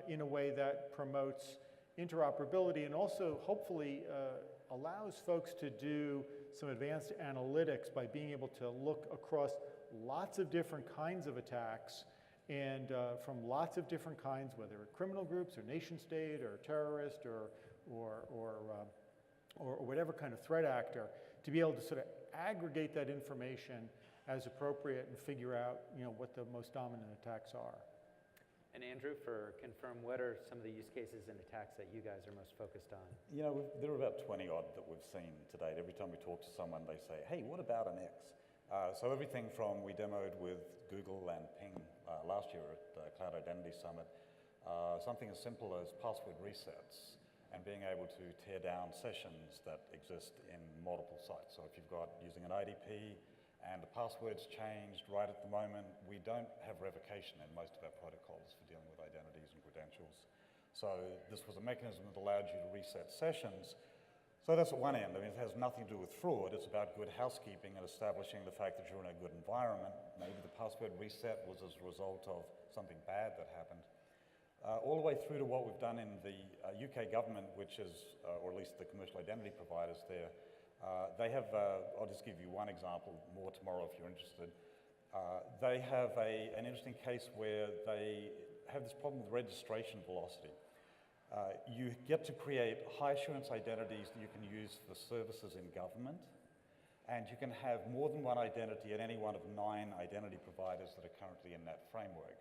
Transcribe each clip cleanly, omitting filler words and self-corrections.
in a way that promotes interoperability and also hopefully allows folks to do some advanced analytics by being able to look across lots of different kinds of attacks and from lots of different kinds, whether criminal groups or nation state or terrorist or whatever kind of threat actor, to be able to sort of aggregate that information as appropriate and figure out, what the most dominant attacks are. And Andrew, for Confyrm, what are some of the use cases and attacks that you guys are most focused on? There are about 20 odd that we've seen to date. Every time we talk to someone, they say, hey, what about an X? So everything from, we demoed with Google and Ping last year at the Cloud Identity Summit, something as simple as password resets and being able to tear down sessions that exist in multiple sites. So if you've got using an IDP and the password's changed right at the moment, we don't have revocation in most of our protocols for dealing with identities and credentials. So this was a mechanism that allowed you to reset sessions. So that's at one end. I mean, it has nothing to do with fraud. It's about good housekeeping and establishing the fact that you're in a good environment. Maybe the password reset was as a result of something bad that happened. All the way through to what we've done in the UK government, which is, or at least the commercial identity providers there, they have, I'll just give you one example, more tomorrow if you're interested. They have an interesting case where they have this problem with registration velocity. You get to create high assurance identities that you can use for services in government, and you can have more than one identity at any one of 9 identity providers that are currently in that framework.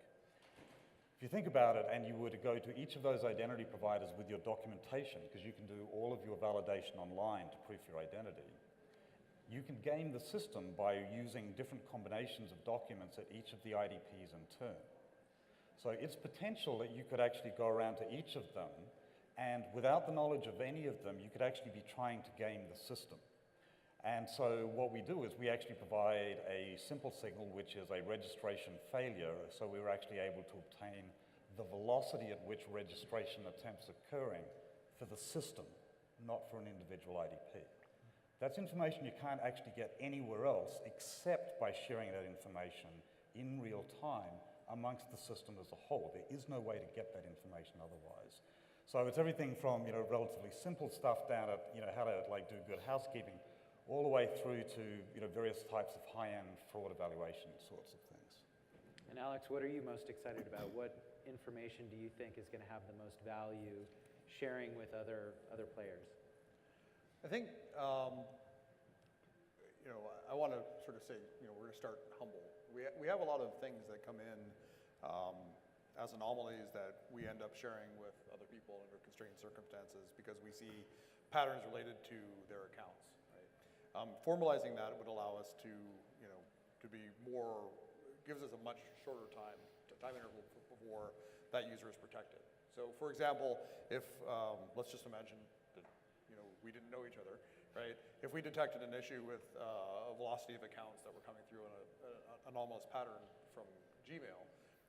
If you think about it, and you were to go to each of those identity providers with your documentation, because you can do all of your validation online to proof your identity, you can game the system by using different combinations of documents at each of the IDPs in turn. So it's potential that you could actually go around to each of them, and without the knowledge of any of them, you could actually be trying to game the system. And so what we do is we actually provide a simple signal, which is a registration failure, so we were actually able to obtain the velocity at which registration attempts occurring for the system, not for an individual IDP. That's information you can't actually get anywhere else except by sharing that information in real time amongst the system as a whole. There is no way to get that information otherwise. So it's everything from relatively simple stuff down at how to do good housekeeping, all the way through to various types of high-end fraud evaluation sorts of things. And Alex, what are you most excited about? What information do you think is going to have the most value sharing with other players? I think I want to sort of say we're going to start humble. We have a lot of things that come in as anomalies that we end up sharing with other people under constrained circumstances because we see patterns related to their accounts. Formalizing that would allow us to be more, gives us a much shorter time interval before that user is protected. So for example, if, let's just imagine that we didn't know each other, right? If we detected an issue with a velocity of accounts that were coming through in an anomalous pattern from Gmail,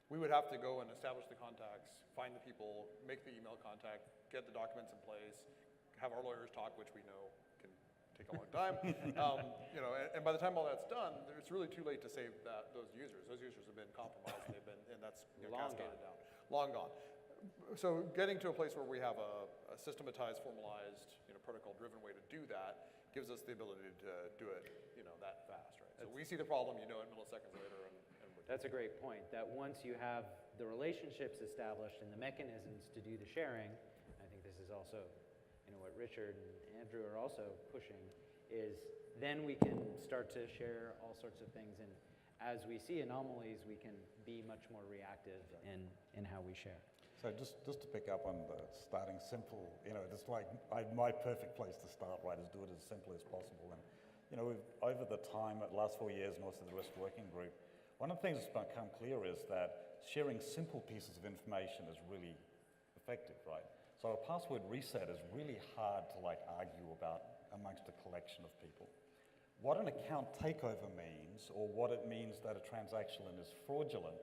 we would have to go and establish the contacts, find the people, make the email contact, get the documents in place, have our lawyers talk, which we know can take a long time. And by the time all that's done, it's really too late to save those users. Those users have been compromised, and that's cascaded down. Long gone. So getting to a place where we have a systematized, formalized, protocol-driven way to do that gives us the ability to do it, that fast, right? So we see the problem, it milliseconds later, and that's a great point. That once you have the relationships established and the mechanisms to do the sharing, I think this is also what Richard and Andrew are also pushing, is then we can start to share all sorts of things, and as we see anomalies, we can be much more reactive in how we share. So just to pick up on the starting simple, it's like my perfect place to start, right, is do it as simple as possible. And we've, over the time, at the last 4 years, and also the RISC working group, one of the things that's become clear is that sharing simple pieces of information is really effective, right? So a password reset is really hard to argue about amongst a collection of people. What an account takeover means, or what it means that a transaction is fraudulent,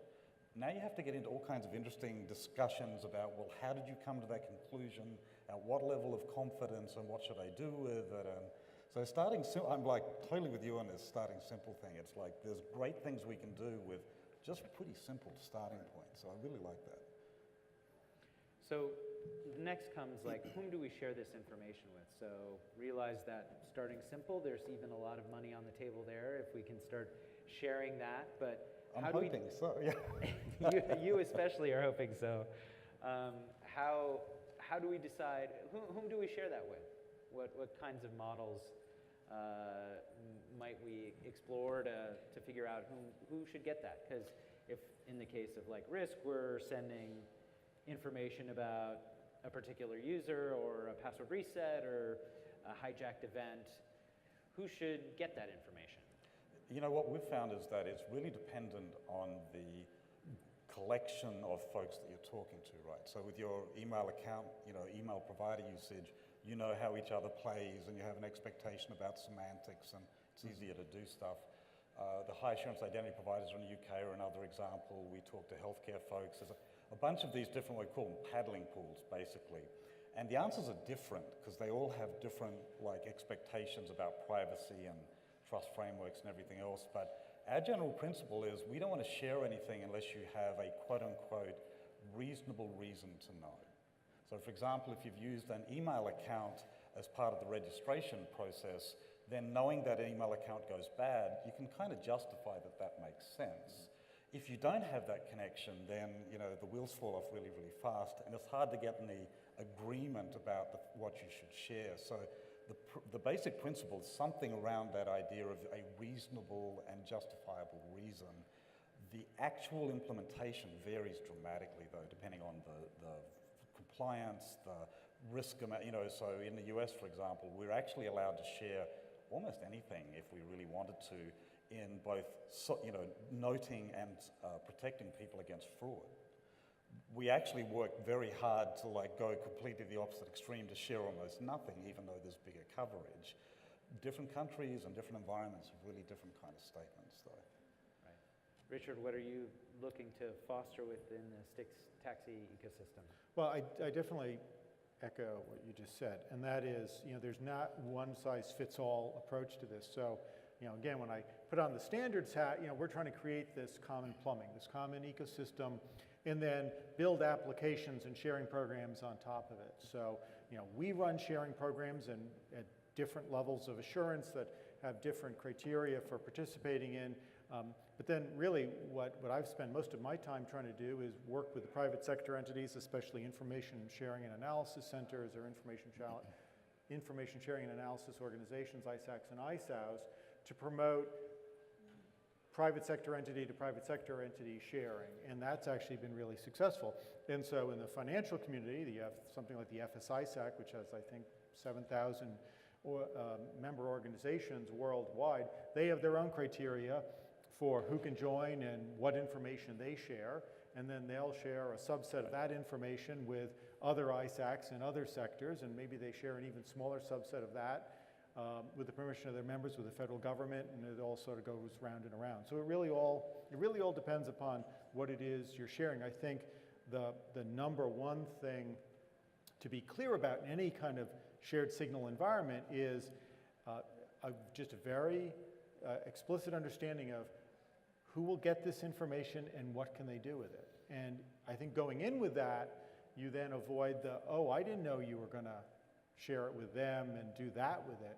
now you have to get into all kinds of interesting discussions about, well, how did you come to that conclusion? At what level of confidence, and what should I do with it? And so starting simple, I'm totally with you on this starting simple thing. It's there's great things we can do with just pretty simple starting points. So I really like that. So next comes like, whom do we share this information with? So realize that starting simple, there's even a lot of money on the table there if we can start sharing that. But I'm how do we, hoping so, yeah. you especially are hoping so. How do we decide, whom do we share that with? What kinds of models might we explore to figure out who should get that? Because if in the case of like RISC, we're sending information about a particular user or a password reset or a hijacked event, who should get that information? You know, what we've found is that it's really dependent on the collection of folks that you're talking to, right? So with your email account, you know, email provider usage, you know how each other plays and you have an expectation about semantics and it's easier to do stuff. The high assurance identity providers in the UK are another example. We talk to healthcare folks. There's a bunch of these different, we call them paddling pools, basically. And the answers are different because they all have different like expectations about privacy and trust frameworks and everything else. But our general principle is we don't want to share anything unless you have a quote-unquote reasonable reason to know. So for example, if you've used an email account as part of the registration process, then knowing that an email account goes bad, you can kind of justify that that makes sense. If you don't have that connection, then you know the wheels fall off really, really fast, and it's hard to get any agreement about what you should share. So the basic principle is something around that idea of a reasonable and justifiable reason. The actual implementation varies dramatically, though, depending on the compliance, the risk amount. You know, so in the US, for example, we're actually allowed to share almost anything if we really wanted to, in both you know, noting and protecting people against fraud. We actually work very hard to like go completely the opposite extreme to share almost nothing, even though there's bigger coverage. Different countries and different environments have really different kind of statements, though. Right. Richard, what are you looking to foster within the STIX taxi ecosystem? Well, I definitely echo what you just said, and that is, you know, there's not one size fits all approach to this. So, you know, again, when I put on the standards hat, you know, we're trying to create this common plumbing, this common ecosystem, and then build applications and sharing programs on top of it. So, you know, we run sharing programs at different levels of assurance that have different criteria for participating in. But then really what I've spent most of my time trying to do is work with the private sector entities, especially information sharing and analysis centers or information sharing and analysis organizations, ISACs and ISAOs, to promote private sector entity to private sector entity sharing, and that's actually been really successful. And so in the financial community, you have something like the FSISAC, which has, I think, 7,000 member organizations worldwide. They have their own criteria for who can join and what information they share, and then they'll share a subset of that information with other ISACs in other sectors, and maybe they share an even smaller subset of that with the permission of their members, with the federal government, and it all sort of goes round and around. So it really all depends upon what it is you're sharing. I think the number one thing to be clear about in any kind of shared signal environment is just a very explicit understanding of who will get this information and what can they do with it. And I think going in with that, you then avoid I didn't know you were going to share it with them and do that with it,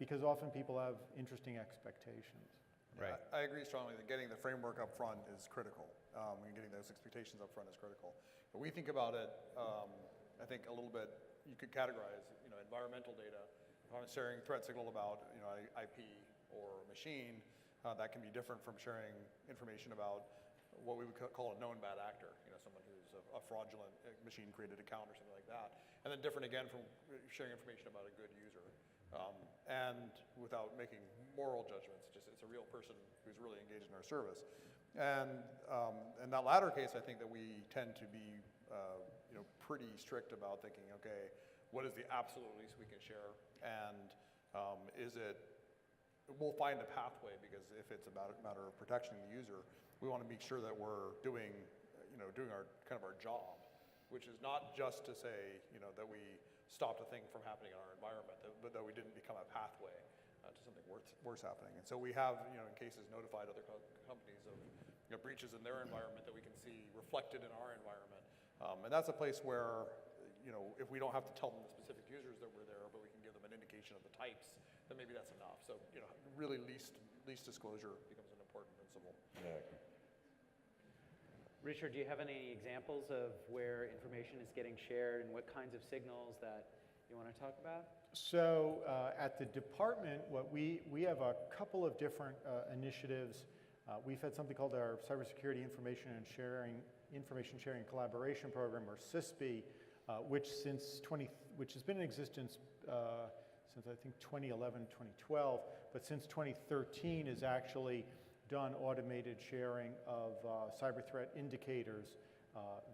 because often people have interesting expectations. Right. I agree strongly that getting the framework up front is critical, and getting those expectations up front is critical. But we think about it, I think a little bit, you could categorize, you know, environmental data. If I'm sharing threat signal about, you know, IP or machine, that can be different from sharing information about what we would call a known bad actor, you know, someone who's a fraudulent machine-created account or something like that. And then different again from sharing information about a good user. And without making moral judgments, it's a real person who's really engaged in our service. And in that latter case, I think that we tend to be you know, pretty strict about thinking, okay, what is the absolute least we can share? And we'll find a pathway, because if it's about a matter of protecting the user, we want to make sure that we're doing our kind of our job, which is not just to say, you know, that we stopped a thing from happening in our environment, but that we didn't become a pathway to something worse happening. And so we have, you know, in cases notified other companies of, you know, breaches in their environment that we can see reflected in our environment. And And that's a place where, if we don't have to tell them the specific users that were there, but we can give them an indication of the types, then maybe that's enough. So, really least disclosure becomes an important principle. Yeah. Richard, do you have any examples of where information is getting shared and what kinds of signals that you want to talk about? So at the department, we have a couple of different initiatives. We've had something called our Cybersecurity Information Sharing Collaboration Program, or CISP, which has been in existence since I think 2011, 2012, but since 2013 has actually done automated sharing of cyber threat indicators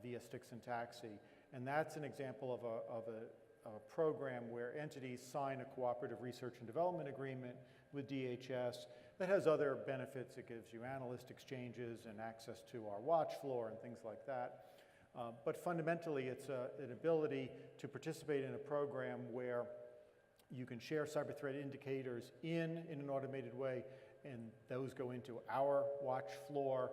via STIX and TAXI. And that's an example of a program where entities sign a cooperative research and development agreement with DHS that has other benefits. It gives you analyst exchanges and access to our watch floor and things like that. But fundamentally, it's an ability to participate in a program where you can share cyber threat indicators in an automated way, and those go into our watch floor.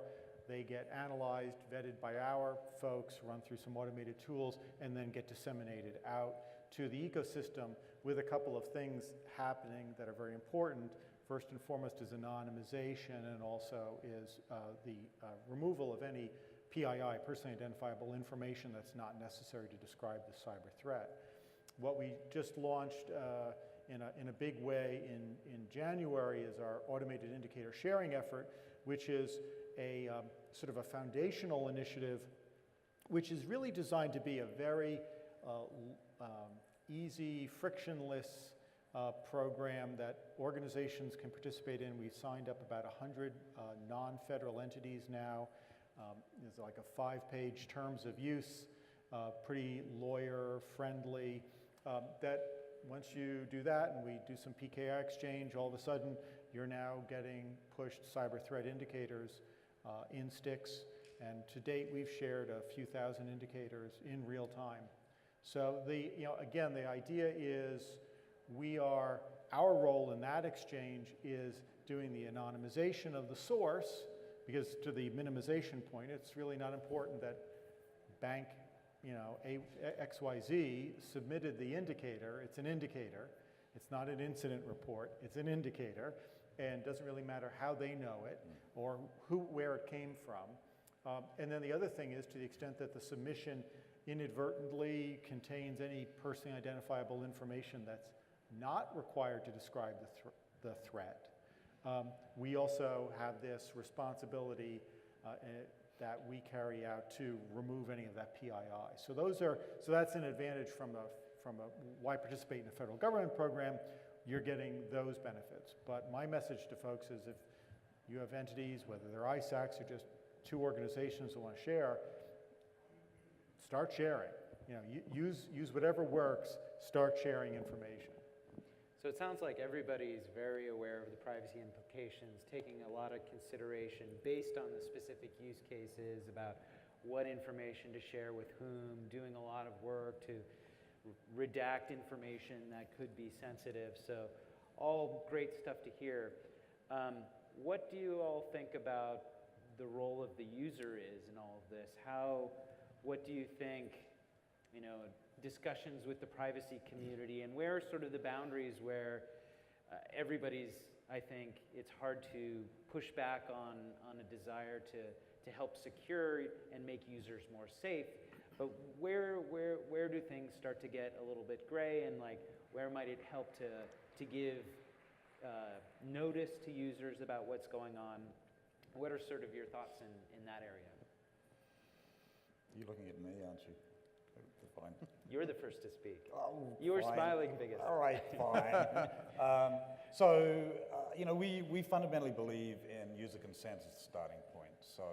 They get analyzed, vetted by our folks, run through some automated tools, and then get disseminated out to the ecosystem with a couple of things happening that are very important. First and foremost is anonymization, and also is the removal of any PII, personally identifiable information that's not necessary to describe the cyber threat. What we just launched in a big way in January is our automated indicator sharing effort, which is a sort of a foundational initiative, which is really designed to be a very easy, frictionless program that organizations can participate in. We've signed up about 100 non-federal entities now. There's like a 5-page terms of use, pretty lawyer-friendly, that once you do that and we do some PKI exchange, all of a sudden you're now getting pushed cyber threat indicators in STIX. And to date, we've shared a few thousand indicators in real time. So again, the idea is our role in that exchange is doing the anonymization of the source, because to the minimization point, it's really not important that bank XYZ submitted the indicator. It's an indicator. It's not an incident report. It's an indicator, and it doesn't really matter how they know it or where it came from. And then the other thing is, to the extent that the submission inadvertently contains any personally identifiable information that's not required to describe the threat, we also have this responsibility that we carry out to remove any of that PII. So that's an advantage from why participate in a federal government program. You're getting those benefits. But my message to folks is, if you have entities, whether they're ISACs or just two organizations that want to share, start sharing. Use whatever works. Start sharing information. So it sounds like everybody's very aware of the privacy implications, taking a lot of consideration based on the specific use cases about what information to share with whom, doing a lot of work to redact information that could be sensitive. So all great stuff to hear. What do you all think about the role of the user is in all of this? What do you think, discussions with the privacy community, and where are sort of the boundaries where everybody's, I think, it's hard to push back on a desire to help secure and make users more safe, but where do things start to get a little bit gray, and where might it help to give notice to users about what's going on? What are sort of your thoughts in that area? You're looking at me, aren't you? Fine. You're the first to speak. Oh, you were fine. smiling biggest. All right, fine. We fundamentally believe in user consent as the starting point. So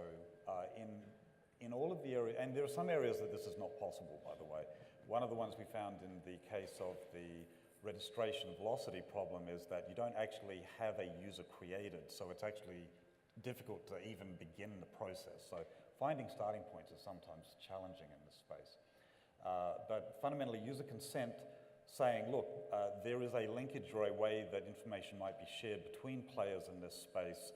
in all of the areas, and there are some areas that this is not possible, by the way. One of the ones we found in the case of the registration velocity problem is that you don't actually have a user created, so it's actually difficult to even begin the process. So finding starting points is sometimes challenging in this space. But fundamentally, user consent saying, look, there is a linkage or a way that information might be shared between players in this space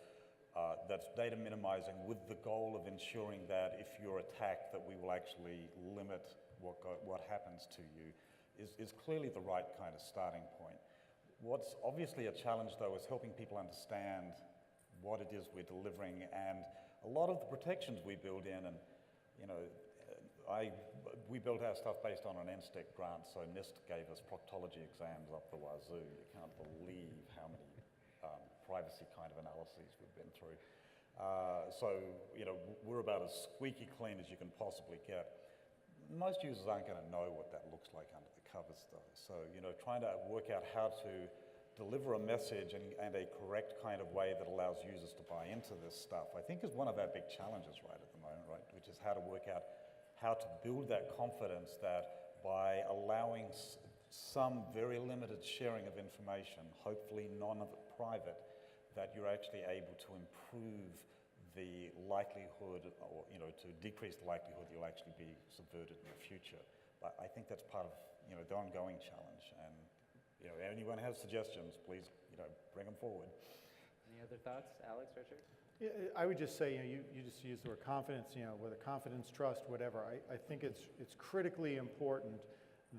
that's data minimizing with the goal of ensuring that if you're attacked, that we will actually limit what happens to you, is clearly the right kind of starting point. What's obviously a challenge, though, is helping people understand what it is we're delivering, and a lot of the protections we build in, and we built our stuff based on an STIX grant, so NIST gave us proctology exams up the wazoo. You can't believe how many privacy kind of analyses we've been through. So we're about as squeaky clean as you can possibly get. Most users aren't going to know what that looks like under the covers, though. So trying to work out how to deliver a message and a correct kind of way that allows users to buy into this stuff, I think is one of our big challenges right at the moment, right? Which is how to work out how to build that confidence that by allowing some very limited sharing of information, hopefully none of it private, that you're actually able to improve the likelihood, or to decrease the likelihood you'll actually be subverted in the future. But I think that's part of the ongoing challenge. And anyone has suggestions, please bring them forward. Any other thoughts, Alex, Richard? Yeah, I would just say, you just used the word confidence, whether confidence, trust, whatever. I think it's critically important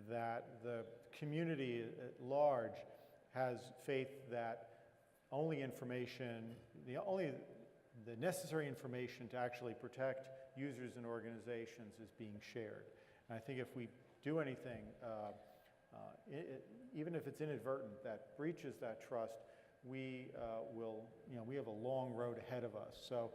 that the community at large has faith that only information, the necessary information to actually protect users and organizations is being shared. And I think if we do anything, even if it's inadvertent, that breaches that trust, we have a long road ahead of us. So,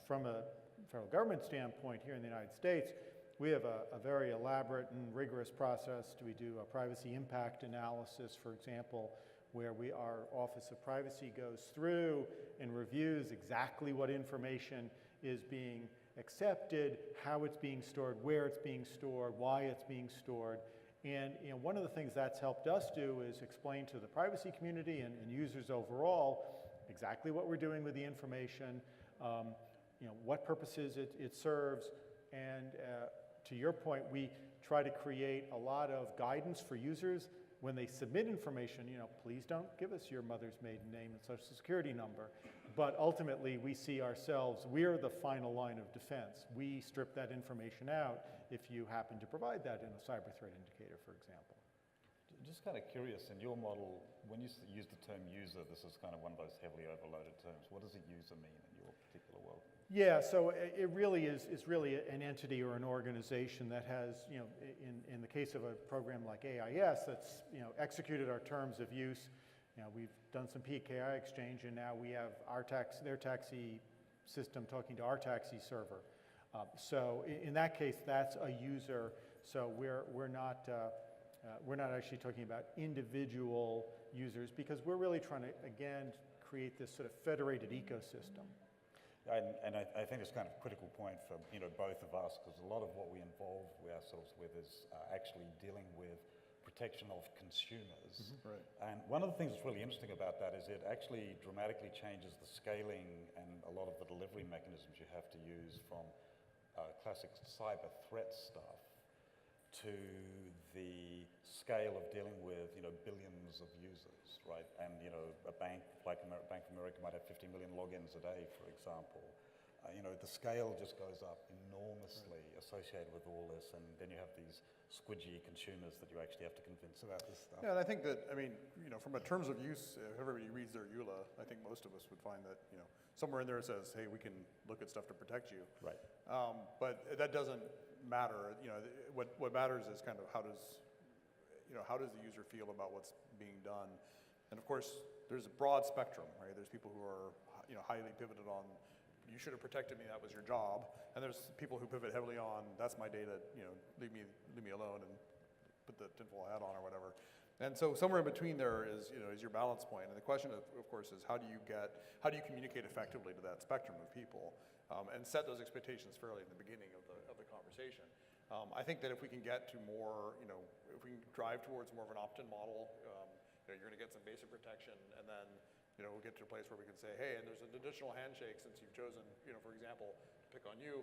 from a federal government standpoint here in the United States, we have a very elaborate and rigorous process. We do a privacy impact analysis, for example, where our Office of Privacy goes through and reviews exactly what information is being accepted, how it's being stored, where it's being stored, why it's being stored. And one of the things that's helped us do is explain to the privacy community and users overall exactly what we're doing with the information, what purposes it serves, and to your point, we try to create a lot of guidance for users when they submit information. Please don't give us your mother's maiden name and social security number. But ultimately, we see ourselves, we're the final line of defense. We strip that information out if you happen to provide that in a cyber threat indicator, for example. Just kind of curious, in your model, when you use the term user, this is kind of one of those heavily overloaded terms. What does a user mean in your particular world? Yeah, so it really is really an entity or an organization that has, in the case of a program like AIS, that's executed our terms of use. We've done some PKI exchange, and now we have their taxi system talking to our taxi server. So in that case, that's a user. So we're not actually talking about individual users, because we're really trying to again create this sort of federated ecosystem. And I think it's kind of a critical point for both of us, because a lot of what we involve ourselves with is actually dealing with protection of consumers. Mm-hmm. Right. And one of the things that's really interesting about that is it actually dramatically changes the scaling and a lot of the delivery mechanisms you have to use, from classic cyber threat stuff to the scale of dealing with billions of users, right? And a bank like Bank of America might have 50 million logins a day, for example. The scale just goes up enormously associated with all this, and then you have these squidgy consumers that you actually have to convince about this stuff. Yeah, and I think that, from a terms of use, if everybody reads their EULA, I think most of us would find that, somewhere in there it says, hey, we can look at stuff to protect you. Right. But that doesn't matter. What matters is kind of how does the user feel about what's being done? And of course, there's a broad spectrum, right? There's people who are, highly pivoted on, you should have protected me, that was your job. And there's people who pivot heavily on, that's my data, leave me alone and put the tinfoil hat on or whatever. And so somewhere in between there is your balance point. And the question of course is how do you communicate effectively to that spectrum of people, and set those expectations fairly in the beginning of the conversation. I think that if we can get to more, if we can drive towards more of an opt-in model, you're going to get some basic protection, and then we'll get to a place where we can say, hey, and there's an additional handshake since you've chosen, for example, to pick on you,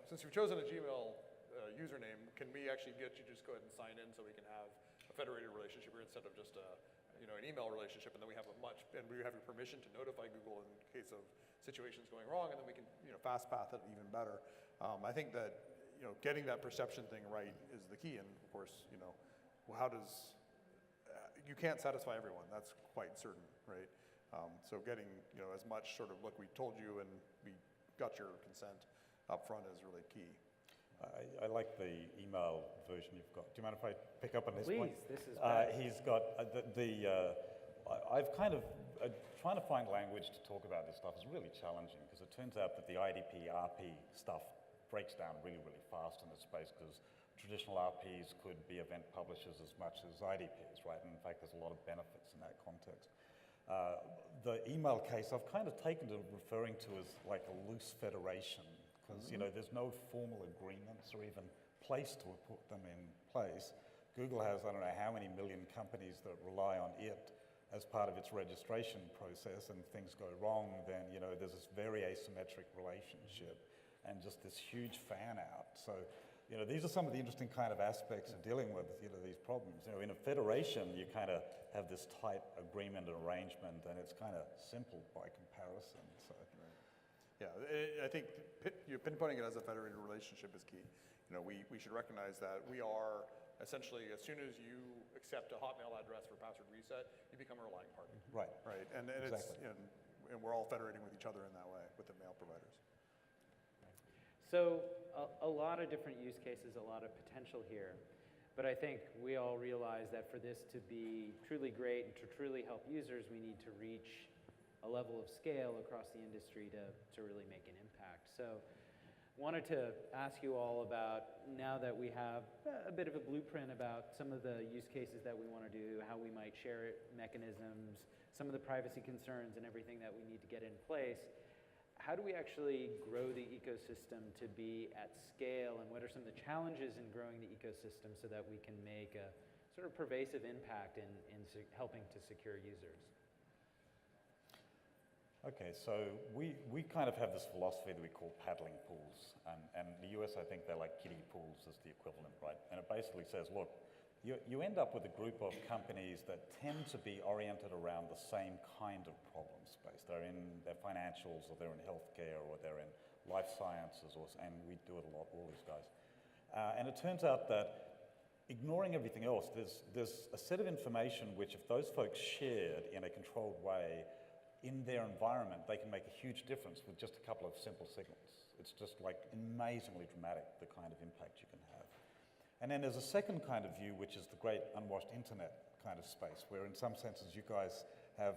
since you've chosen a Gmail username, can we actually get you to just go ahead and sign in so we can have a federated relationship here instead of just a an email relationship, and then we have and we have your permission to notify Google in case of situations going wrong, and then we can, fast path it even better. I think that, getting that perception thing right is the key, and of course, how does, you can't satisfy everyone, that's quite certain, right? So getting, as much sort of, look, we told you and we got your consent up front is really key. I like the email version you've got. Do you mind if I pick up on this point? Please, this is great. He's got I've kind of trying to find language to talk about this stuff is really challenging because it turns out that the IDP, RP stuff breaks down really, really fast in this space because traditional RPs could be event publishers as much as IDPs, right? And in fact, there's a lot of benefits in that context. The email case I've kind of taken to referring to as like a loose federation because, there's no formal agreements or even place to put them in place. Google has, I don't know how many million companies that rely on it as part of its registration process, and things go wrong, then, there's this very asymmetric relationship and just this huge fan out. So, these are some of the interesting kind of aspects of dealing with, these problems. In a federation, you kind of have this tight agreement and arrangement, and it's kind of simple by comparison, so. Yeah, I think pinpointing it as a federated relationship is key. We should recognize that we are essentially, as soon as you accept a Hotmail address for password reset, you become a relying party. Right. Right, and Exactly. and we're all federating with each other in that way, with the mail providers. So a lot of different use cases, a lot of potential here. But I think we all realize that for this to be truly great and to truly help users, we need to reach a level of scale across the industry to really make an impact. So wanted to ask you all about, now that we have a bit of a blueprint about some of the use cases that we want to do, how we might share mechanisms, some of the privacy concerns and everything that we need to get in place, how do we actually grow the ecosystem to be at scale, and what are some of the challenges in growing the ecosystem so that we can make a sort of pervasive impact in helping to secure users? Okay, so we kind of have this philosophy that we call paddling pools, and in the US I think they're like kiddie pools is the equivalent, right? And it basically says, look, you end up with a group of companies that tend to be oriented around the same kind of problem space. They're in their financials, or they're in healthcare, or they're in life sciences, and we do it a lot, all these guys. And it turns out that ignoring everything else, there's a set of information which if those folks shared in a controlled way, in their environment, they can make a huge difference with just a couple of simple signals. It's just like amazingly dramatic, the kind of impact you can have. And then there's a second kind of view, which is the great unwashed internet kind of space, where in some senses you guys have,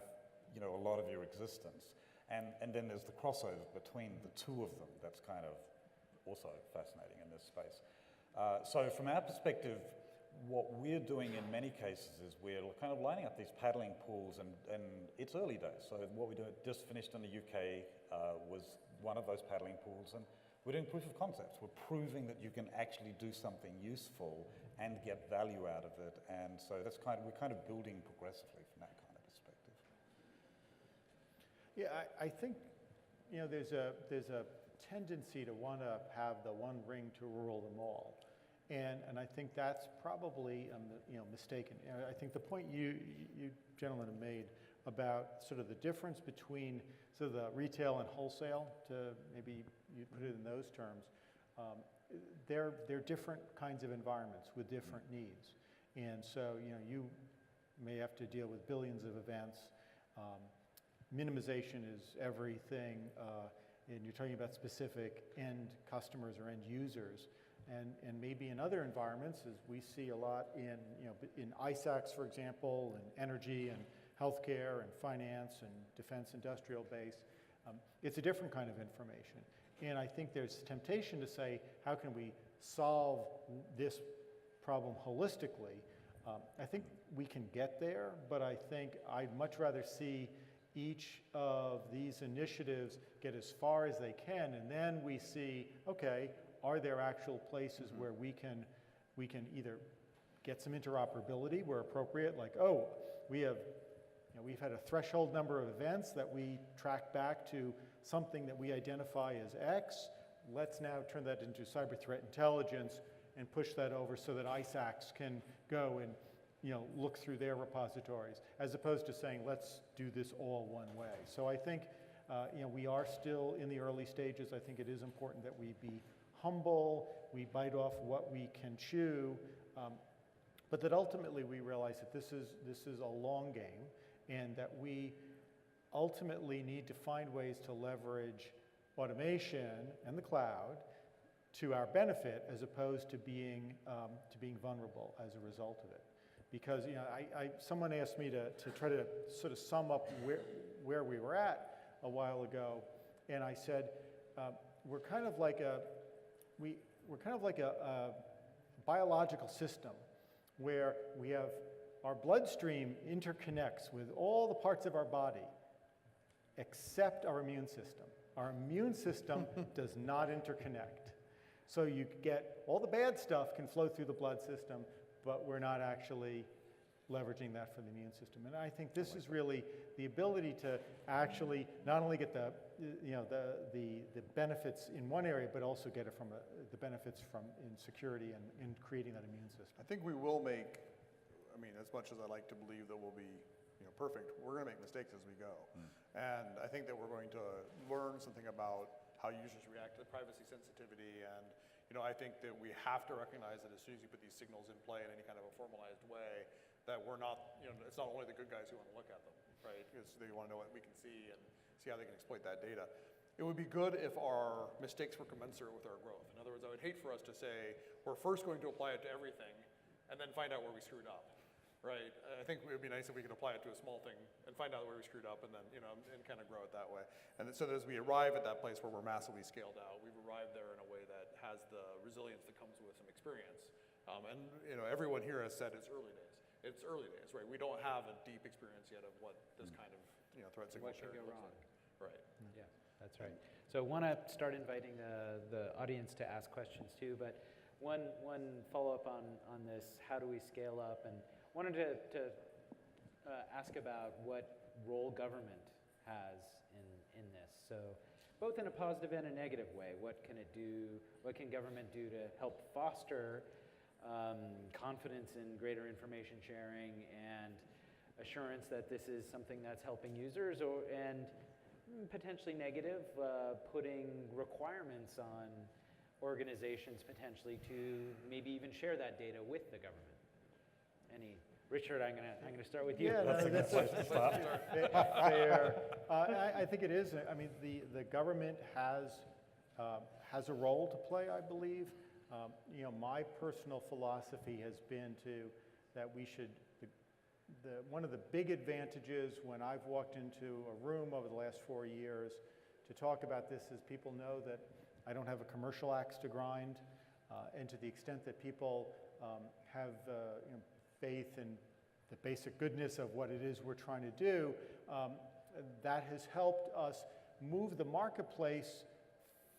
a lot of your existence. And then there's the crossover between the two of them that's kind of also fascinating in this space. So from our perspective, what we're doing in many cases is we're kind of lining up these paddling pools, and it's early days. So what we just finished in the UK was one of those paddling pools, and we're doing proof of concepts. We're proving that you can actually do something useful and get value out of it, and so we're kind of building progressively from that kind of perspective. Yeah, I think there's a tendency to want to have the one ring to rule them all. And I think that's probably mistaken. I think the point you gentlemen have made about sort of the difference between sort of the retail and wholesale, to maybe you put it in those terms, they're different kinds of environments with different needs. And so you may have to deal with billions of events. Minimization is everything, and you're talking about specific end customers or end users. And maybe in other environments, as we see a lot in ISACs, for example, and energy and healthcare and finance and defense industrial base, it's a different kind of information. And I think there's temptation to say, how can we solve this problem holistically? I think we can get there, but I think I'd much rather see each of these initiatives get as far as they can, and then we see, okay, are there actual places where we can either get some interoperability where appropriate, like, oh, we've had a threshold number of events that we track back to something that we identify as X. Let's now turn that into cyber threat intelligence and push that over so that ISACs can go and look through their repositories, as opposed to saying, let's do this all one way. So I think, we are still in the early stages. I think it is important that we be humble, we bite off what we can chew, but that ultimately we realize that this is a long game, and that we ultimately need to find ways to leverage automation and the cloud to our benefit, as opposed to being vulnerable as a result of it. Because someone asked me to try to sort of sum up where we were at a while ago, and I said we're kind of like a biological system where we have our bloodstream interconnects with all the parts of our body except our immune system. Our immune system does not interconnect. So you get all the bad stuff can flow through the blood system, but we're not actually leveraging that for the immune system. And I think this is really the ability to actually not only get the benefits in one area, but also get it from the benefits from in security and in creating that immune system. I think we will make, as much as I like to believe that we'll be perfect, we're going to make mistakes as we go. And I think that we're going to learn something about how users react to privacy sensitivity. And I think that we have to recognize that as soon as you put these signals in play in any kind of a formalized way, that we're not, it's not only the good guys who want to look at them, right? Because they want to know what we can see and see how they can exploit that data. It would be good if our mistakes were commensurate with our growth. In other words, I would hate for us to say, we're first going to apply it to everything and then find out where we screwed up. Right, I think it would be nice if we could apply it to a small thing and find out where we screwed up, and then and kind of grow it that way. And so that as we arrive at that place where we're massively scaled out, we've arrived there in a way that has the resilience that comes with some experience. And everyone here has said it's early days. It's early days, right? We don't have a deep experience yet of what this kind of threat signal sharing looks like. Right. Yeah, that's right. So I want to start inviting the audience to ask questions too, but one follow-up on this: how do we scale up? And wanted to ask about what role government has in this. So both in a positive and a negative way. What can it do? What can government do to help foster confidence in greater information sharing and assurance that this is something that's helping users, and potentially negative, putting requirements on organizations potentially to maybe even share that data with the government? Richard, I'm gonna start with you. Yeah, That's a good place to start. Fair. I think it is. The government has a role to play, I believe. My personal philosophy has been that we should. One of the big advantages when I've walked into a room over the last 4 years to talk about this is people know that I don't have a commercial axe to grind, and to the extent that people have faith in the basic goodness of what it is we're trying to do, that has helped us move the marketplace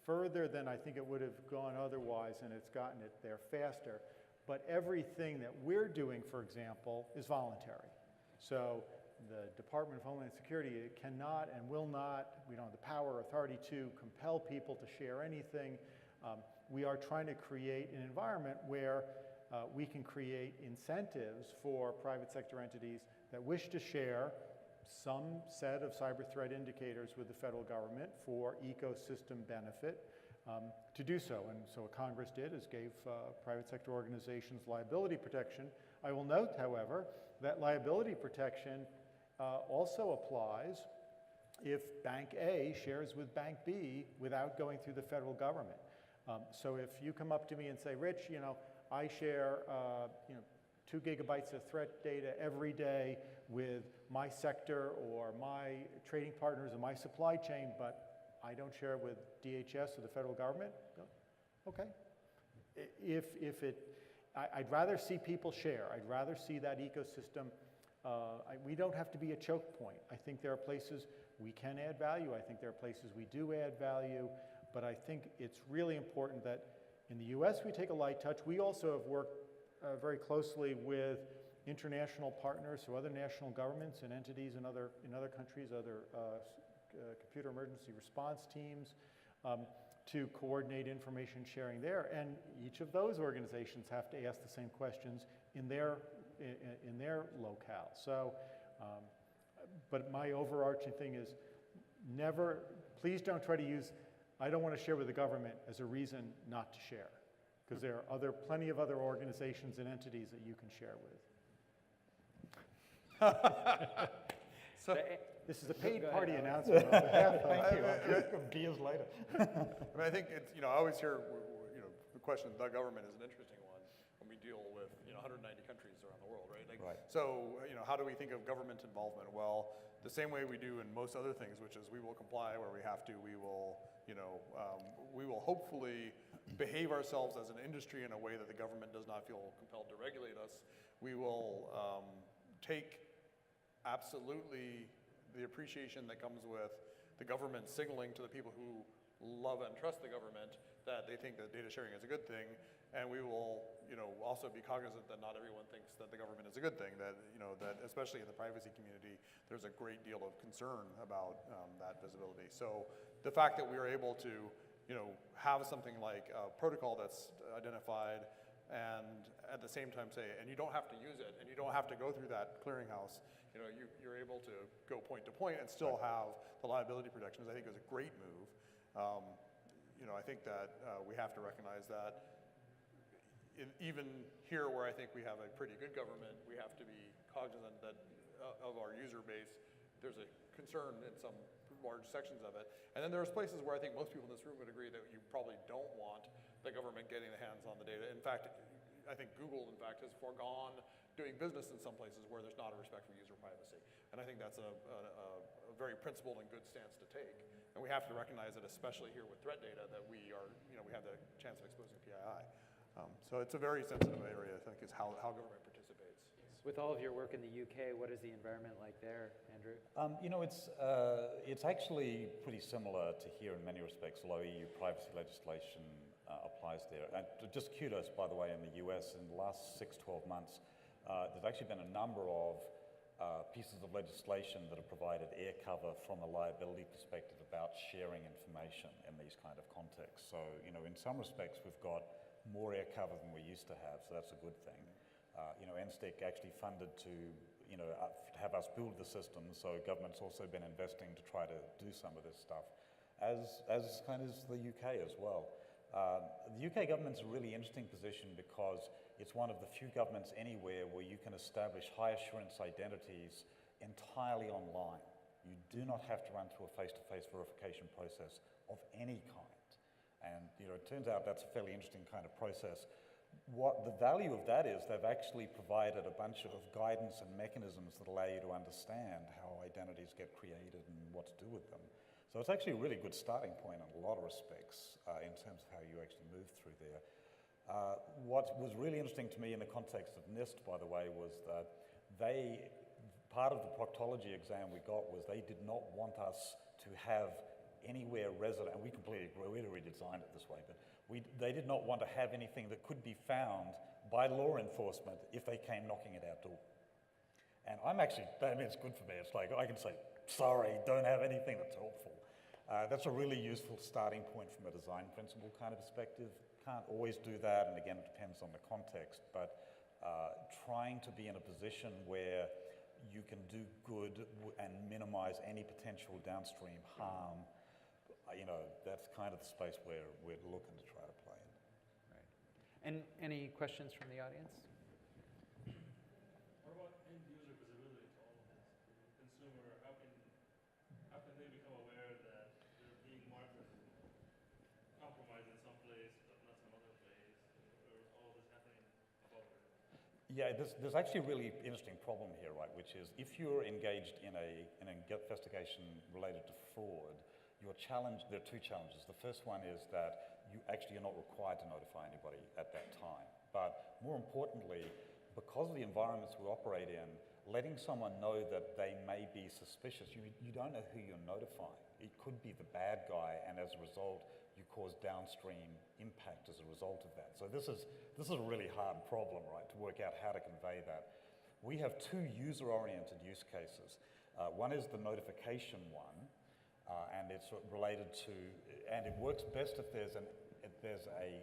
further than I think it would have gone otherwise, and it's gotten it there faster. But everything that we're doing, for example, is voluntary. So the Department of Homeland Security cannot and will not, we don't have the power or authority to compel people to share anything. We are trying to create an environment where we can create incentives for private sector entities that wish to share some set of cyber threat indicators with the federal government for ecosystem benefit to do so. And so what Congress did is gave private sector organizations liability protection. I will note, however, that liability protection also applies if Bank A shares with Bank B without going through the federal government. So if you come up to me and say, Rich, I share 2 gigabytes of threat data every day with my sector or my trading partners or my supply chain, but I don't share with DHS or the federal government, okay. I'd rather see people share. I'd rather see that ecosystem. We don't have to be a choke point. I think there are places we can add value. I think there are places we do add value, but I think it's really important that in the US we take a light touch. We also have worked very closely with international partners, so other national governments and entities in other countries, other computer emergency response teams, to coordinate information sharing there. And each of those organizations have to ask the same questions in their in their locale. So, but my overarching thing is never, please don't try to use, I don't want to share with the government as a reason not to share, because there are plenty of other organizations and entities that you can share with. So, This is a paid Go ahead, party Alex. announcement on behalf of. Thank you. Years later. I mean, I think it's, I always hear, the question of the government is an interesting one when we deal with, 190 countries around the world, right? Right. So, how do we think of government involvement? Well, the same way we do in most other things, which is we will comply where we have to. We will, we will hopefully behave ourselves as an industry in a way that the government does not feel compelled to regulate us. We will take absolutely the appreciation that comes with the government signaling to the people who love and trust the government that they think that data sharing is a good thing, and we will, also be cognizant that not everyone thinks that the government is a good thing. That that especially in the privacy community, there's a great deal of concern about that visibility. So the fact that we are able to, have something like a protocol that's identified, and at the same time say, and you don't have to use it, and you don't have to go through that clearinghouse. You're able to go point to point and still have the liability protections, I think is a great move. I think that we have to recognize that even here where I think we have a pretty good government, we have to be cognizant that of our user base, there's a concern in some large sections of it. And then there's places where I think most people in this room would agree that you probably don't want the government getting their hands on the data. In fact, I think Google, in fact, has foregone doing business in some places where there's not a respect for user privacy. And I think that's a very principled and good stance to take. And we have to recognize that, especially here with threat data, that we are, we have the chance of exposing PII. So it's a very sensitive area, I think, is how government participates. With all of your work in the UK, what is the environment like there, Andrew? It's actually pretty similar to here in many respects. Low EU privacy legislation applies there. And just kudos, by the way, in the US in the last 6-12 months, there's actually been a number of pieces of legislation that have provided air cover from a liability perspective about sharing information in these kind of contexts. So, in some respects, we've got more air cover than we used to have, so that's a good thing. STIX actually funded to, have us build the system, so government's also been investing to try to do some of this stuff, as kind of the UK as well. The UK government's a really interesting position because it's one of the few governments anywhere where you can establish high assurance identities entirely online. You do not have to run through a face-to-face verification process of any kind. And it turns out that's a fairly interesting kind of process. What the value of that is, they've actually provided a bunch of guidance and mechanisms that allow you to understand how identities get created and what to do with them. So it's actually a really good starting point in a lot of respects in terms of how you actually move through there. What was really interesting to me in the context of NIST, by the way, was that part of the proctology exam we got was they did not want us to have anywhere resident, and we completely agree, we'd already designed it this way, but they did not want to have anything that could be found by law enforcement if they came knocking at our door. And it's good for me. It's like, I can say, sorry, don't have anything that's helpful. That's a really useful starting point from a design principle kind of perspective. Can't always do that, and again, it depends on the context, but trying to be in a position where you can do good and minimize any potential downstream harm, that's kind of the space where we're looking to try to play in. Right. And any questions from the audience? What about end user visibility to all of this? The consumer, how can they become aware that they're being marked as compromised in some place, but not some other place, or all this happening above it? Yeah, there's actually a really interesting problem here, right? Which is if you're engaged in an investigation related to fraud, there are two challenges. The first one is that you actually are not required to notify anybody at that time. But more importantly, because of the environments we operate in, letting someone know that they may be suspicious, you don't know who you're notifying. It could be the bad guy, and as a result, you cause downstream impact as a result of that. So this is a really hard problem, right, to work out how to convey that. We have two user-oriented use cases. One is the notification one, and it's related to, and it works best if there's a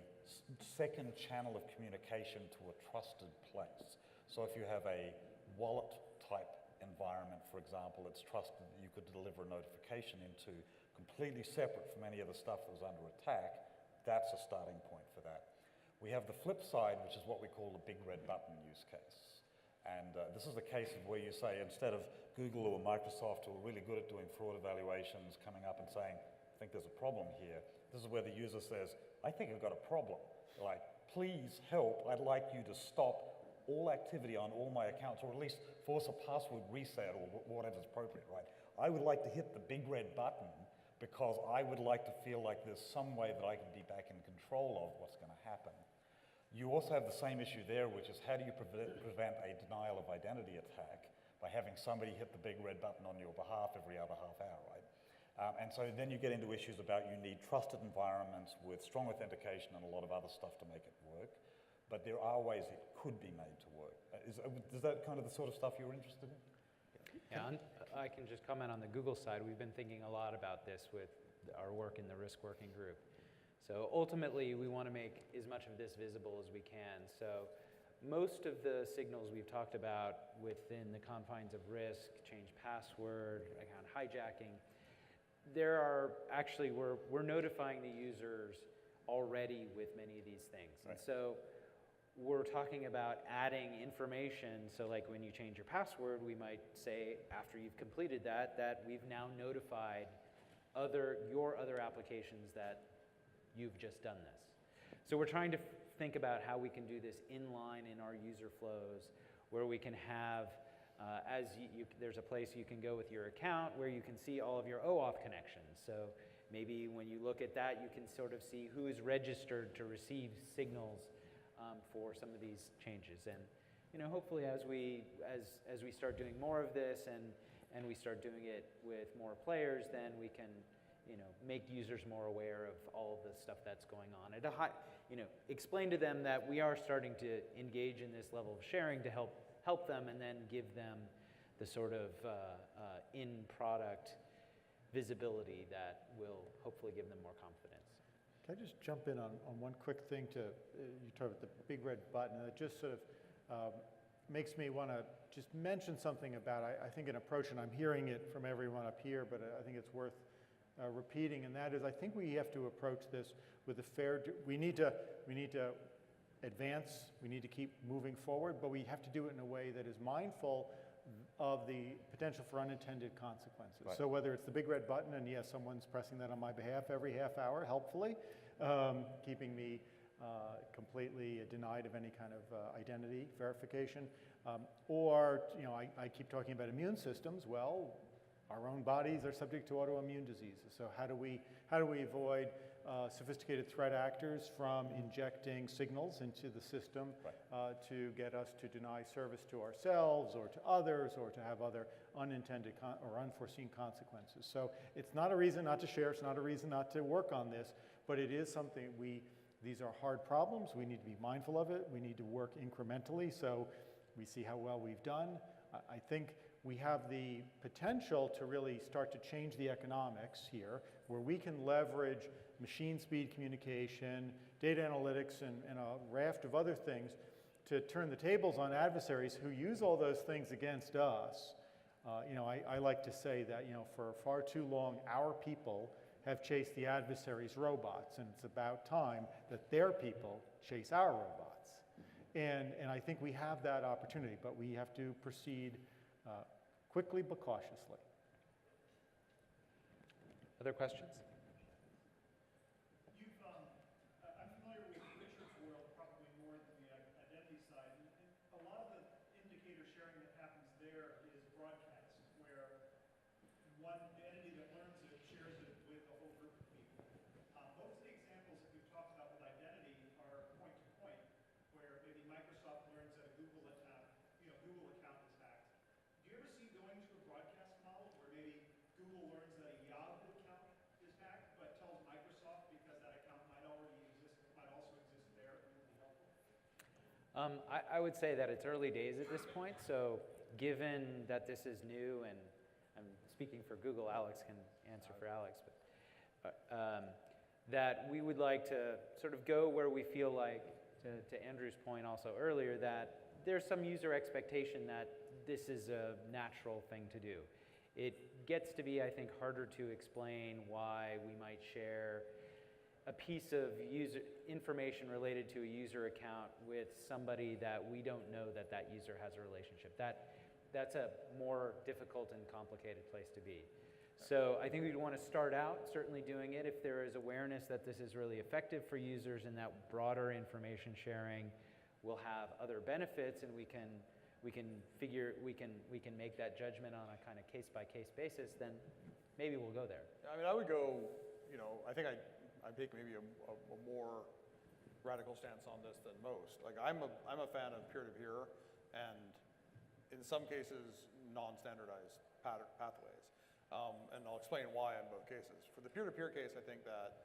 second channel of communication to a trusted place. So if you have a wallet type environment, for example, it's trusted that you could deliver a notification into completely separate from any of the stuff that was under attack, that's a starting point for that. We have the flip side, which is what we call the big red button use case. And this is the case of where you say, instead of Google or Microsoft, who are really good at doing fraud evaluations, coming up and saying, I think there's a problem here, this is where the user says, I think I've got a problem. Like, please help, I'd like you to stop all activity on all my accounts, or at least force a password reset or whatever's appropriate, right? I would like to hit the big red button because I would like to feel like there's some way that I can be back in control of what's going to happen. You also have the same issue there, which is how do you prevent a denial of identity attack by having somebody hit the big red button on your behalf every other half hour, right? And so then you get into issues about you need trusted environments with strong authentication and a lot of other stuff to make it work. But there are ways it could be made to work. Is that kind of the sort of stuff you're interested in? Yeah, I can just comment on the Google side. We've been thinking a lot about this with our work in the RISC working group. So ultimately, we want to make as much of this visible as we can. So most of the signals we've talked about within the confines of RISC, change password, account hijacking, there are actually, we're notifying the users already with many of these things. Right. And so we're talking about adding information. So like when you change your password, we might say after you've completed that, that we've now notified your other applications that you've just done this. So we're trying to think about how we can do this inline in our user flows, where we can have, there's a place you can go with your account where you can see all of your OAuth connections. So maybe when you look at that, you can sort of see who is registered to receive signals for some of these changes. And hopefully as we start doing more of this and we start doing it with more players, then we can make users more aware of all of the stuff that's going on. At a high, explain to them that we are starting to engage in this level of sharing to help them, and then give them the sort of in-product visibility that will hopefully give them more confidence. Can I just jump in on one quick thing you talked about the big red button, and it just sort of makes me want to just mention something about, I think, an approach, and I'm hearing it from everyone up here, but I think it's worth repeating, and that is, I think we have to approach this with a we need to advance, we need to keep moving forward, but we have to do it in a way that is mindful of the potential for unintended consequences. Right. So whether it's the big red button, and yes, someone's pressing that on my behalf every half hour, helpfully, keeping me completely denied of any kind of identity verification, or I keep talking about immune systems. Well, our own bodies are subject to autoimmune diseases. So how do we avoid sophisticated threat actors from injecting signals into the system to get us to deny service to ourselves or to others, or to have other unintended or unforeseen consequences? So it's not a reason not to share, it's not a reason not to work on this, but it is something these are hard problems, we need to be mindful of it, we need to work incrementally so we see how well we've done. I think we have the potential to really start to change the economics here, where we can leverage machine speed communication, data analytics, and a raft of other things to turn the tables on adversaries who use all those things against us. I like to say that for far too long, our people have chased the adversaries' robots, and it's about time that their people chase our robots. And I think we have that opportunity, but we have to proceed quickly but cautiously. Other questions? I'm familiar with Richard's world probably more than the identity side. And a lot of the indicator sharing that happens there is broadcast, where one entity that learns it shares it with a whole group of people. Most of the examples that we've talked about with identity are point-to-point, where maybe Microsoft learns that a Google account is hacked. Do you ever see going to a broadcast model where maybe Google learns that a Yahoo account is hacked, but tells Microsoft because that account might also exist there? It would be helpful. I would say that it's early days at this point, so given that this is new, and I'm speaking for Google, Alex can answer for Alex, but that we would like to sort of go where we feel like to Andrew's point also earlier, that there's some user expectation that this is a natural thing to do. It gets to be, I think, harder to explain why we might share a piece of user information related to a user account with somebody that we don't know that that user has a relationship. That's a more difficult and complicated place to be. So I think we'd want to start out certainly doing it if there is awareness that this is really effective for users and that broader information sharing will have other benefits, and we can make that judgment on a kind of case-by-case basis, then maybe we'll go there. I mean, I would go, I think I take maybe a more radical stance on this than most. Like, I'm a fan of peer-to-peer, and in some cases, non-standardized pathways. And I'll explain why in both cases. For the peer-to-peer case, I think that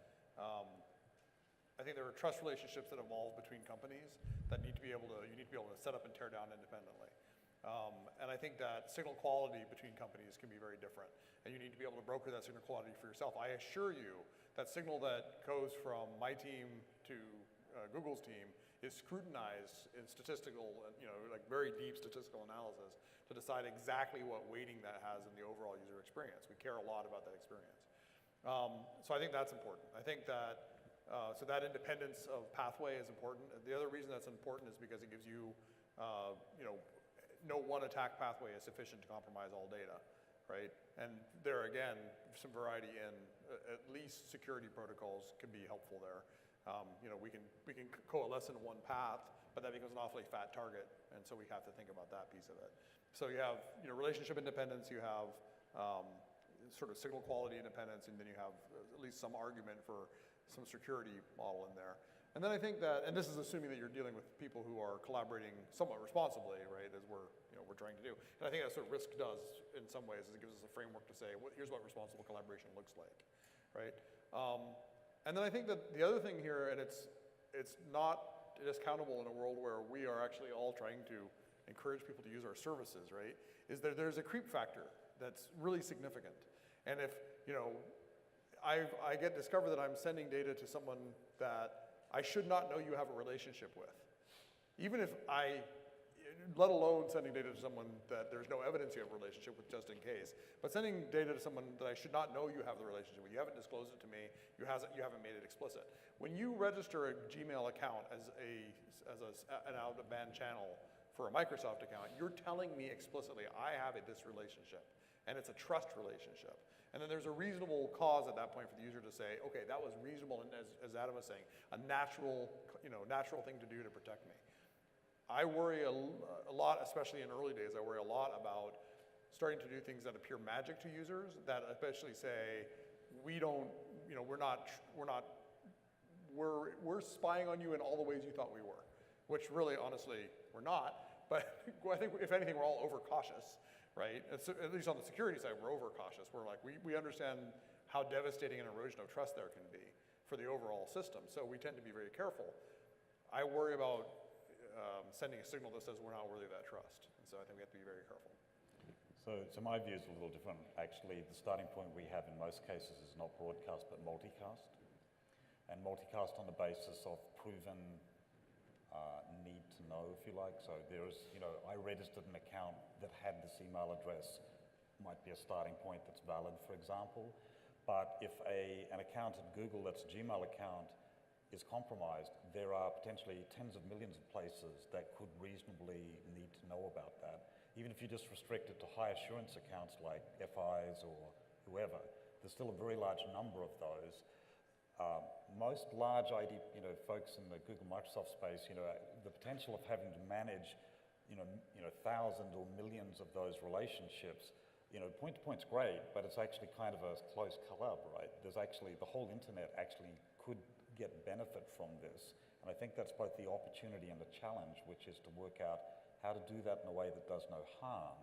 there are trust relationships that evolve between companies that you need to be able to set up and tear down independently. And I think that signal quality between companies can be very different, and you need to be able to broker that signal quality for yourself. I assure you that signal that goes from my team to Google's team is scrutinized in statistical, like very deep statistical analysis to decide exactly what weighting that has in the overall user experience. We care a lot about that experience. So I think that's important. I think that, so that independence of pathway is important. The other reason that's important is because it gives you, no one attack pathway is sufficient to compromise all data, right? And there again, some variety in at least security protocols can be helpful there. We can coalesce in one path, but that becomes an awfully fat target, and so we have to think about that piece of it. So you have relationship independence, you have sort of signal quality independence, and then you have at least some argument for some security model in there. And then I think that, and this is assuming that you're dealing with people who are collaborating somewhat responsibly, right, as we're trying to do. And I think that's what RISC does in some ways, is it gives us a framework to say, here's what responsible collaboration looks like, right? And then I think that the other thing here, and it's not discountable in a world where we are actually all trying to encourage people to use our services, right, is that there's a creep factor that's really significant. And if, I get discovered that I'm sending data to someone that I should not know you have a relationship with, even if let alone sending data to someone that there's no evidence you have a relationship with, just in case, but sending data to someone that I should not know you have the relationship with, you haven't disclosed it to me, you haven't made it explicit. When you register a Gmail account as an out-of-band channel for a Microsoft account, you're telling me explicitly, I have this relationship, and it's a trust relationship. And then there's a reasonable cause at that point for the user to say, okay, that was reasonable, and as Adam was saying, a natural thing to do to protect me. I worry a lot, especially in early days, I worry a lot about starting to do things that appear magic to users, that especially say, we're spying on you in all the ways you thought we were, which really, honestly, we're not. But I think, if anything, we're all overcautious, right? At least on the security side, we're overcautious. We're like, we understand how devastating an erosion of trust there can be for the overall system, so we tend to be very careful. I worry about sending a signal that says we're not worthy of that trust, and so I think we have to be very careful. So my view is a little different. Actually, the starting point we have in most cases is not broadcast, but multicast. And multicast on the basis of proven need to know, if you like. So there's, I registered an account that had this email address, might be a starting point that's valid, for example. But if an account at Google that's a Gmail account is compromised, there are potentially tens of millions of places that could reasonably need to know about that. Even if you just restrict it to high assurance accounts like FIs or whoever, there's still a very large number of those. Most large ID, folks in the Google Microsoft space, the potential of having to manage, thousands or millions of those relationships, point to point's great, but it's actually kind of a close collab, right? There's actually, the whole internet actually could get benefit from this. And I think that's both the opportunity and the challenge, which is to work out how to do that in a way that does no harm,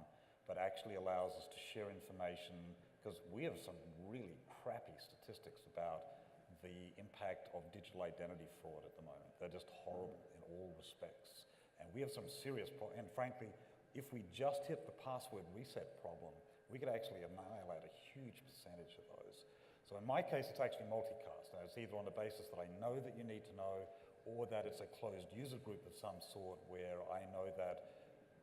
but actually allows us to share information, because we have some really crappy statistics about the impact of digital identity fraud at the moment. They're just horrible in all respects. And we have some serious problems. And frankly, if we just hit the password reset problem, we could actually annihilate a huge percentage of those. So in my case, it's actually multicast. It's either on the basis that I know that you need to know, or that it's a closed user group of some sort where I know that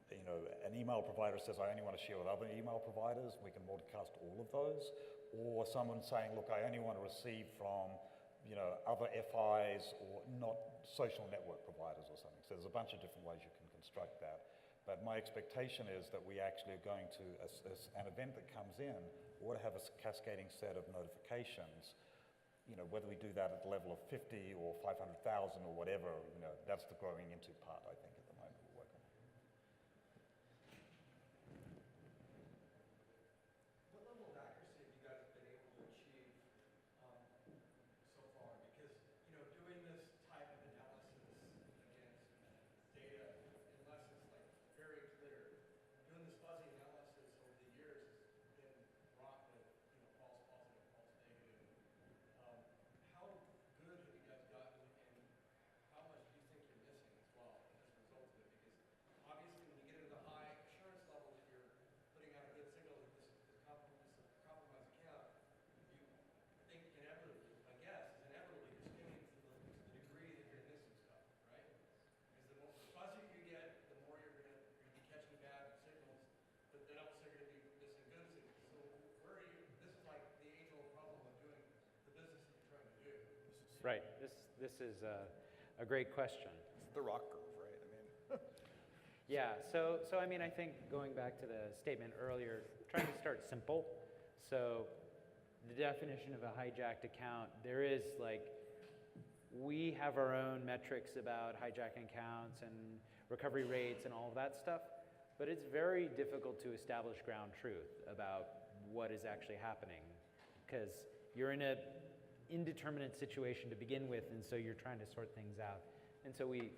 an email provider says I only want to share with other email providers, we can multicast all of those, or someone saying, look, I only want to receive from other FIs or not social network providers or something. So there's a bunch of different ways you can construct that. But my expectation is that we actually are going to, as an event that comes in, ought to have a cascading set of notifications. Whether we do that at the level of 50 or 500,000 or whatever, that's the growing into part, I think, at the moment we're working on. What level of accuracy have you guys been able to achieve so far? Because, doing this type of analysis against data, unless it's like very clear, doing this fuzzy analysis over the years has been wrought with, false positive, false negative. How good have you guys gotten, and how much do you think you're missing as well as a result of it? Because obviously when you get into the high assurance levels, you're putting out a good signal that this compromised account, you think inevitably, I guess, is inevitably you're skimming to the degree that you're missing stuff, right? Because the more fuzzier you get, the more you're gonna be catching bad signals, but then also you're gonna be missing good signals. So where are you? This is like the age-old problem of doing the business that you're trying to do. Right. This is a great question. It's the rock curve, right? I mean, Yeah, so I mean, I think going back to the statement earlier, trying to start simple. So the definition of a hijacked account, there is we have our own metrics about hijacking accounts and recovery rates and all of that stuff, but it's very difficult to establish ground truth about what is actually happening because you're in an indeterminate situation to begin with, and so you're trying to sort things out. And so we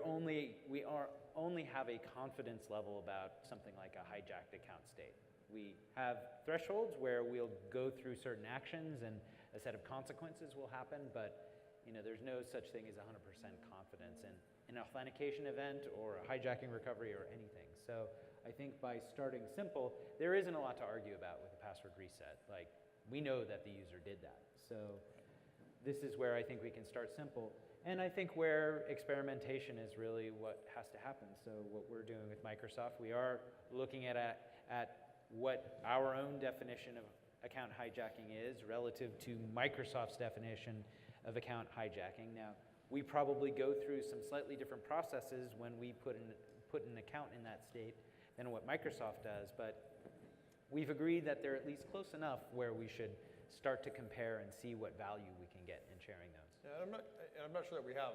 only have a confidence level about something like a hijacked account state. We have thresholds where we'll go through certain actions and a set of consequences will happen, but there's no such thing as 100% confidence in an authentication event or a hijacking recovery or anything. So I think by starting simple, there isn't a lot to argue about with the password reset. We know that the user did that. So this is where I think we can start simple. And I think where experimentation is really what has to happen. So what we're doing with Microsoft, we are looking at what our own definition of account hijacking is relative to Microsoft's definition of account hijacking. Now, we probably go through some slightly different processes when we put an account in that state than what Microsoft does, but we've agreed that they're at least close enough where we should start to compare and see what value we can get in sharing those. yeah, I'm not sure that we have,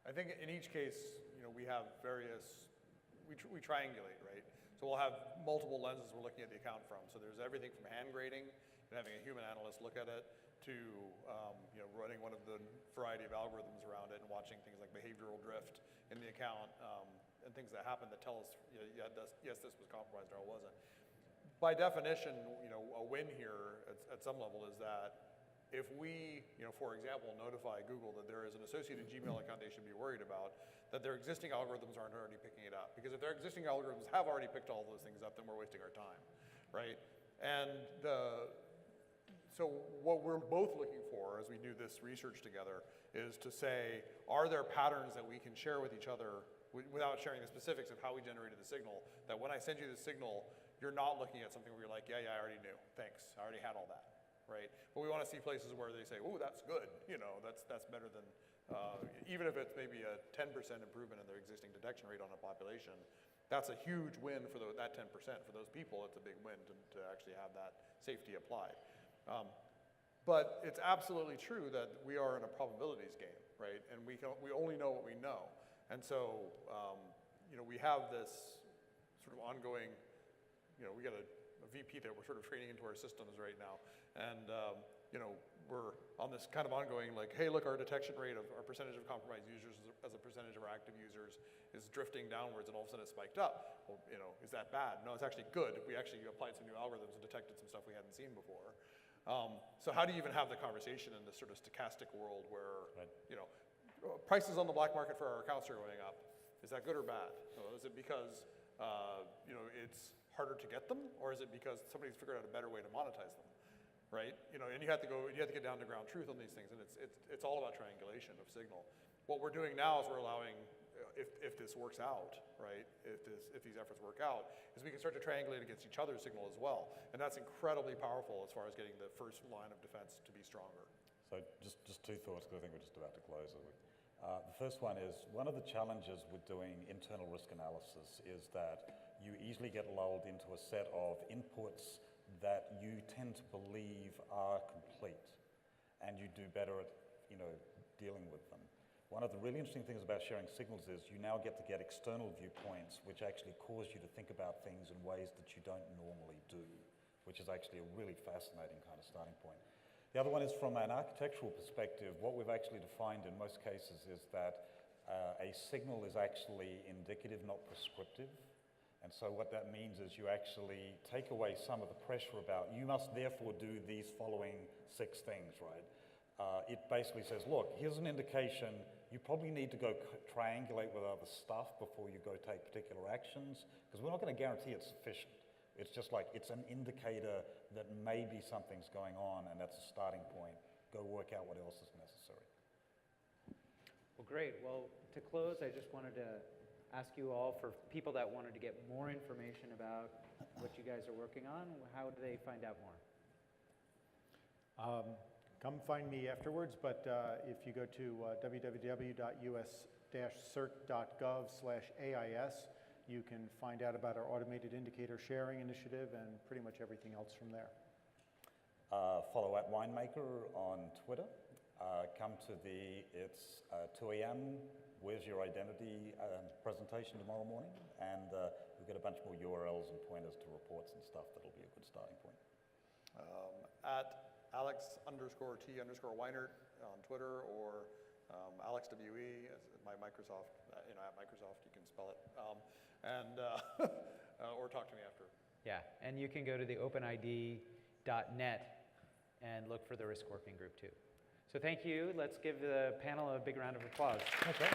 I think in each case, we have various, we triangulate, right? So we'll have multiple lenses we're looking at the account from. So there's everything from hand grading and having a human analyst look at it to, running one of the variety of algorithms around it and watching things like behavioral drift in the account and things that happen that tell us, yes, this was compromised or it wasn't. By definition, a win here at some level is that if we, for example, notify Google that there is an associated Gmail account they should be worried about, that their existing algorithms aren't already picking it up. Because if their existing algorithms have already picked all those things up, then we're wasting our time, right? And so what we're both looking for as we do this research together is to say, are there patterns that we can share with each other without sharing the specifics of how we generated the signal, that when I send you the signal, you're not looking at something where you're like, yeah, I already knew, thanks, I already had all that. Right? But we want to see places where they say, oh, that's good, that's better than, even if it's maybe a 10% improvement in their existing detection rate on a population, that's a huge win for that 10%. For those people, it's a big win to actually have that safety applied. But it's absolutely true that we are in a probabilities game, right? And we only know what we know. And so, we have this sort of ongoing, we got a VP that we're sort of training into our systems right now. And, we're on this kind of ongoing, hey, look, our detection rate of our percentage of compromised users as a percentage of our active users is drifting downwards, and all of a sudden it spiked up. Well, is that bad? No, it's actually good. We actually applied some new algorithms and detected some stuff we hadn't seen before. So how do you even have the conversation in this sort of stochastic world where, prices on the black market for our accounts are going up? Is that good or bad? Is it because, it's harder to get them, or is it because somebody's figured out a better way to monetize them? right? You know, and you have to get down to ground truth on these things, and it's all about triangulation of signal. What we're doing now is we're allowing, if this works out, right? If these efforts work out, is we can start to triangulate against each other's signal as well, and that's incredibly powerful as far as getting the first line of defense to be stronger. So just two thoughts, because I think we're just about to close. The first one is, one of the challenges with doing internal risk analysis is that you easily get lulled into a set of inputs that you tend to believe are complete, and you do better at, you know, dealing with them. One of the really interesting things about sharing signals is you now get to get external viewpoints which actually cause you to think about things in ways that you don't normally do, which is actually a really fascinating kind of starting point. The other one is from an architectural perspective. What we've actually defined in most cases is that a signal is actually indicative, not prescriptive. And so what that means is you actually take away some of the pressure about, you must therefore do these following 6 things, right? It basically says, look, here's an indication. You probably need to go triangulate with other stuff before you go take particular actions, because we're not going to guarantee it's sufficient. It's just like, it's an indicator that maybe something's going on, and that's a starting point. Go work out what else is necessary. Well, great. Well, to close, I just wanted to ask you all, for people that wanted to get more information about what you guys are working on, how do they find out more? Come find me afterwards, but if you go to www.us-cert.gov/AIS, you can find out about our automated indicator sharing initiative and pretty much everything else from there. Follow at Winemaker on Twitter. Come to it's 2 a.m. Where's Your Identity presentation tomorrow morning, and we've got a bunch more URLs and pointers to reports and stuff that'll be a good starting point. At Alex_T_Weinert on Twitter, or AlexWE, my Microsoft, at Microsoft, you can spell it, or talk to me after. Yeah, and you can go to the openid.net and look for the RISC Working Group too. So thank you. Let's give the panel a big round of applause. Okay.